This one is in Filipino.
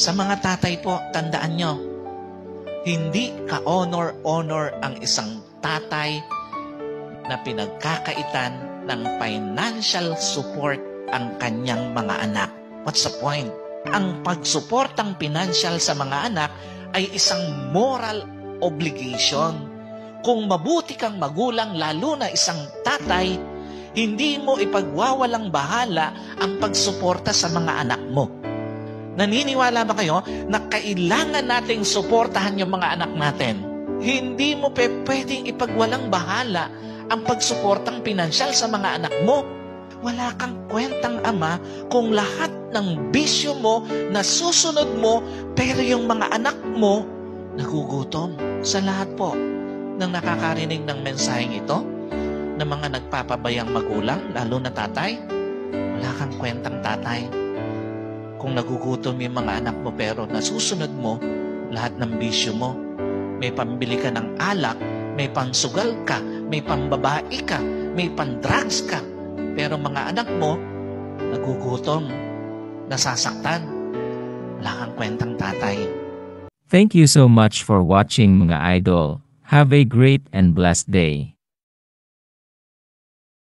Sa mga tatay po, tandaan nyo, hindi ka-honor ang isang tatay na pinagkakaitan ng financial support ang kanyang mga anak. What's the point? Ang pagsuportang financial sa mga anak ay isang moral obligation. Kung mabuti kang magulang, lalo na isang tatay, hindi mo ipagwawalang bahala ang pagsuporta sa mga anak mo. Naniniwala ba kayo na kailangan nating suportahan yung mga anak natin? Hindi mo pwedeng ipagwalang bahala ang pagsuportang pinansyal sa mga anak mo. Wala kang kwentang ama kung lahat ng bisyo mo na susunod mo, pero yung mga anak mo nagugutom. Sa lahat po ng nakakarinig ng mensaheng ito, ng mga nagpapabayang magulang, lalo na tatay, wala kang kwentang tatay. Kung nagugutom yung mga anak mo pero nasusunod mo lahat ng bisyo mo, may pambili ka ng alak, may pansugal ka, may pambabae ka, may pandrugs ka, pero mga anak mo nagugutom, nasasaktan, wala kang kwentang tatay. Thank you so much for watching mga idol. Have a great and blessed day.